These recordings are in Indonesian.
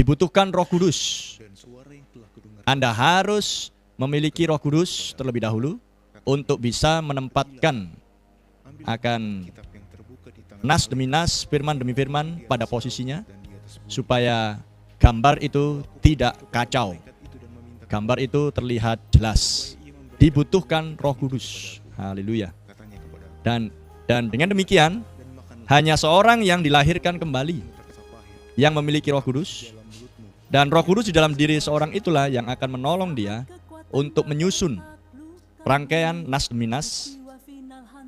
dibutuhkan Roh Kudus. Anda harus memiliki Roh Kudus terlebih dahulu untuk bisa menempatkan akan nas demi nas, firman demi firman pada posisinya, supaya gambar itu tidak kacau. Gambar itu terlihat jelas. Dibutuhkan Roh Kudus. Haleluya. Dan dengan demikian, hanya seorang yang dilahirkan kembali yang memiliki Roh Kudus, dan Roh Kudus di dalam diri seorang itulah yang akan menolong dia untuk menyusun rangkaian nas demi nas.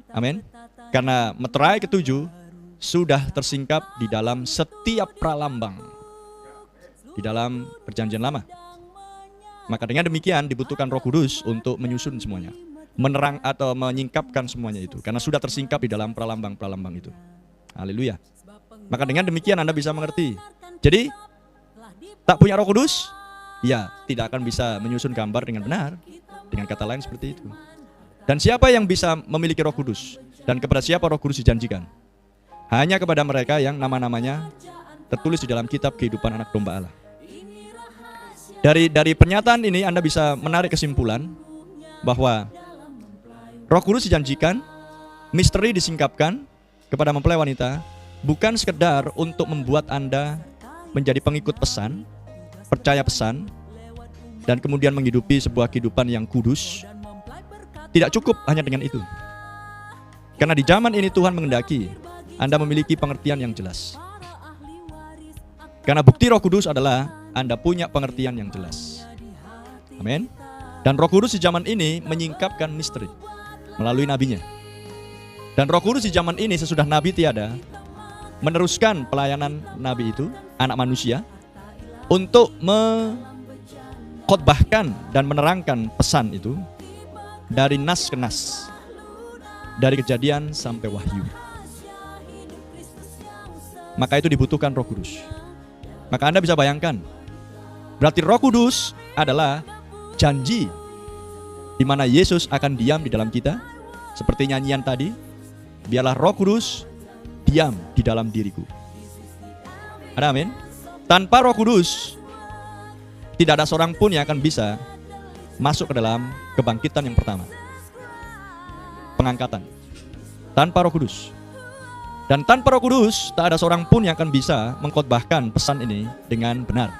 Amin. Karena meterai ketujuh sudah tersingkap di dalam setiap pralambang di dalam Perjanjian Lama. Maka dengan demikian dibutuhkan Roh Kudus untuk menyusun semuanya, menerang atau menyingkapkan semuanya itu, karena sudah tersingkap di dalam pralambang-pralambang itu. Haleluya. Maka dengan demikian Anda bisa mengerti. Jadi tak punya Roh Kudus, ya tidak akan bisa menyusun gambar dengan benar. Dengan kata lain seperti itu. Dan siapa yang bisa memiliki Roh Kudus? Dan kepada siapa Roh Kudus dijanjikan? Hanya kepada mereka yang nama-namanya tertulis di dalam kitab kehidupan anak domba Allah. Dari pernyataan ini Anda bisa menarik kesimpulan bahwa Roh Kudus dijanjikan, misteri disingkapkan kepada mempelai wanita, bukan sekedar untuk membuat Anda menjadi pengikut pesan, percaya pesan, dan kemudian menghidupi sebuah kehidupan yang kudus. Tidak cukup hanya dengan itu. Karena di zaman ini Tuhan menghendaki Anda memiliki pengertian yang jelas. Karena bukti Roh Kudus adalah Anda punya pengertian yang jelas. Amin. Dan Roh Kudus di zaman ini menyingkapkan misteri melalui nabinya. Dan Roh Kudus di zaman ini sesudah nabi tiada, meneruskan pelayanan nabi itu, anak manusia, untuk mengkhotbahkan dan menerangkan pesan itu dari nas ke nas, dari Kejadian sampai Wahyu. Maka itu dibutuhkan Roh Kudus. Maka Anda bisa bayangkan, berarti Roh Kudus adalah janji di mana Yesus akan diam di dalam kita, seperti nyanyian tadi, biarlah Roh Kudus diam di dalam diriku. Ada amin? Tanpa Roh Kudus, tidak ada seorang pun yang akan bisa masuk ke dalam kebangkitan yang pertama, pengangkatan. Tanpa Roh Kudus. Dan tanpa Roh Kudus, tak ada seorang pun yang akan bisa mengkhotbahkan pesan ini dengan benar.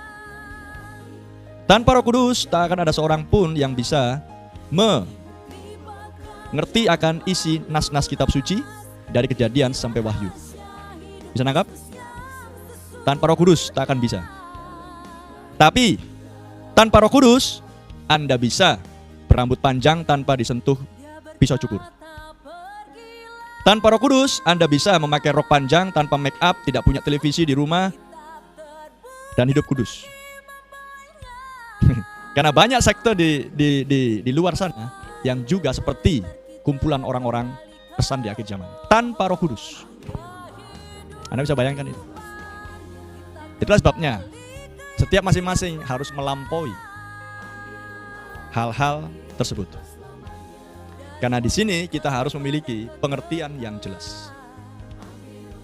Tanpa Roh Kudus, tak akan ada seorang pun yang bisa mengerti akan isi nas-nas kitab suci dari Kejadian sampai Wahyu. Bisa nangkap? Tanpa Roh Kudus, tak akan bisa. Tapi, tanpa Roh Kudus, Anda bisa berambut panjang tanpa disentuh pisau cukur. Tanpa Roh Kudus, Anda bisa memakai rok panjang tanpa make up, tidak punya televisi di rumah, dan hidup kudus. Karena banyak sekte di luar sana yang juga seperti kumpulan orang-orang pesan di akhir zaman. Tanpa Roh Kudus. Anda bisa bayangkan itu. Itulah sebabnya setiap masing-masing harus melampaui hal-hal tersebut. Karena di sini kita harus memiliki pengertian yang jelas.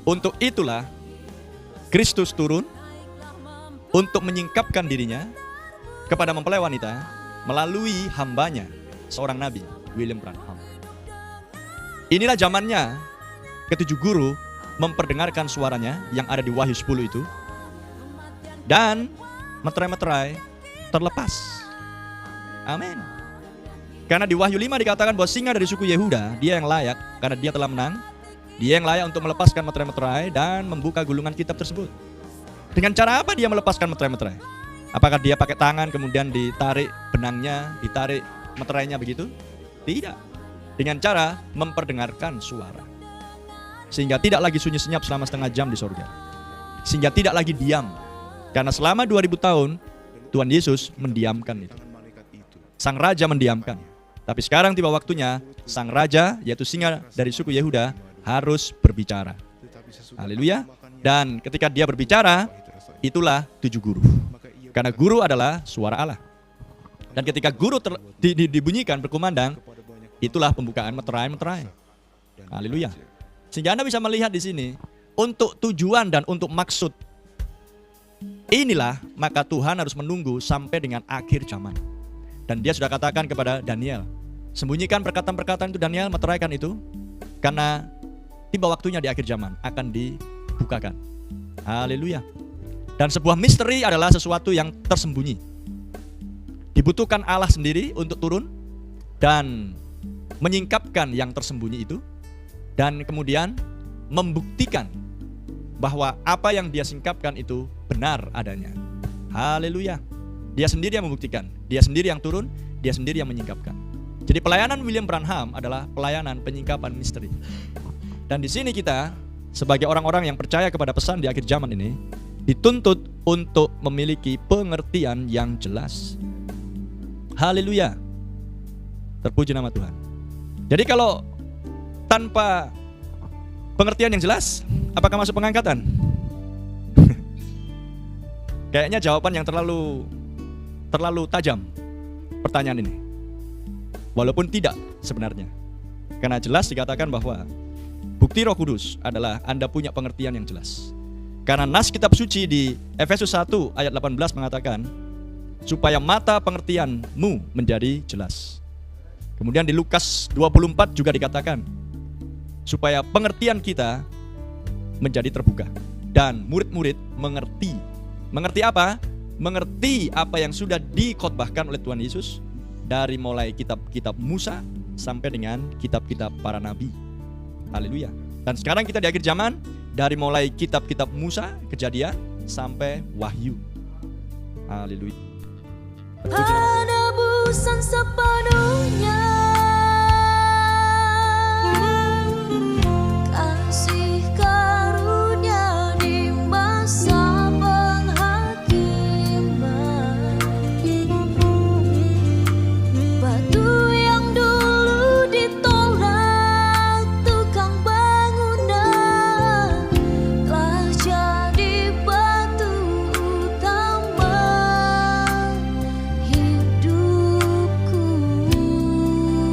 Untuk itulah Kristus turun untuk menyingkapkan dirinya kepada mempelai wanita melalui hambanya, seorang nabi, William Branham. Inilah zamannya ketujuh guru memperdengarkan suaranya yang ada di Wahyu 10 itu, dan meterai-meterai terlepas. Amin. Karena di Wahyu 5 dikatakan bahwa singa dari suku Yehuda, dia yang layak karena dia telah menang. Dia yang layak untuk melepaskan meterai-meterai dan membuka gulungan kitab tersebut. Dengan cara apa dia melepaskan meterai-meterai? Apakah dia pakai tangan kemudian ditarik benangnya, ditarik meterainya begitu? Tidak. Dengan cara memperdengarkan suara. Sehingga tidak lagi sunyi senyap selama setengah jam di surga. Sehingga tidak lagi diam. Karena selama 2000 tahun Tuhan Yesus mendiamkan itu. Sang Raja mendiamkan. Tapi sekarang tiba waktunya sang raja, yaitu singa dari suku Yehuda, harus berbicara. Haleluya. Dan ketika dia berbicara, itulah tujuh guru. Karena guru adalah suara Allah. Dan ketika guru dibunyikan, berkumandang, itulah pembukaan meterai-meterai. Haleluya. Sehingga Anda bisa melihat di sini, untuk tujuan dan untuk maksud inilah maka Tuhan harus menunggu sampai dengan akhir zaman. Dan dia sudah katakan kepada Daniel, sembunyikan perkataan-perkataan itu Daniel, meteraikan itu, karena tiba waktunya di akhir zaman akan dibukakan. Haleluya. Dan sebuah misteri adalah sesuatu yang tersembunyi. Dibutuhkan Allah sendiri untuk turun dan menyingkapkan yang tersembunyi itu, dan kemudian membuktikan bahwa apa yang dia singkapkan itu benar adanya. Haleluya. Dia sendiri yang membuktikan, dia sendiri yang turun, dia sendiri yang menyingkapkan. Jadi pelayanan William Branham adalah pelayanan penyingkapan misteri. Dan di sini kita sebagai orang-orang yang percaya kepada pesan di akhir zaman ini dituntut untuk memiliki pengertian yang jelas. Haleluya. Terpuji nama Tuhan. Jadi kalau tanpa pengertian yang jelas, apakah masuk pengangkatan? Kayaknya jawaban yang terlalu tajam pertanyaan ini. Walaupun tidak sebenarnya. Karena jelas dikatakan bahwa bukti Roh Kudus adalah Anda punya pengertian yang jelas. Karena nas kitab suci di Efesus 1 ayat 18 mengatakan, supaya mata pengertianmu menjadi jelas. Kemudian di Lukas 24 juga dikatakan, supaya pengertian kita menjadi terbuka. Dan murid-murid mengerti. Mengerti apa? Mengerti apa yang sudah dikhotbahkan oleh Tuhan Yesus dari mulai kitab-kitab Musa sampai dengan kitab-kitab para nabi. Haleluya. Dan sekarang kita di akhir zaman, dari mulai kitab-kitab Musa, Kejadian sampai Wahyu. Haleluya. Penebusan sepenuhnya.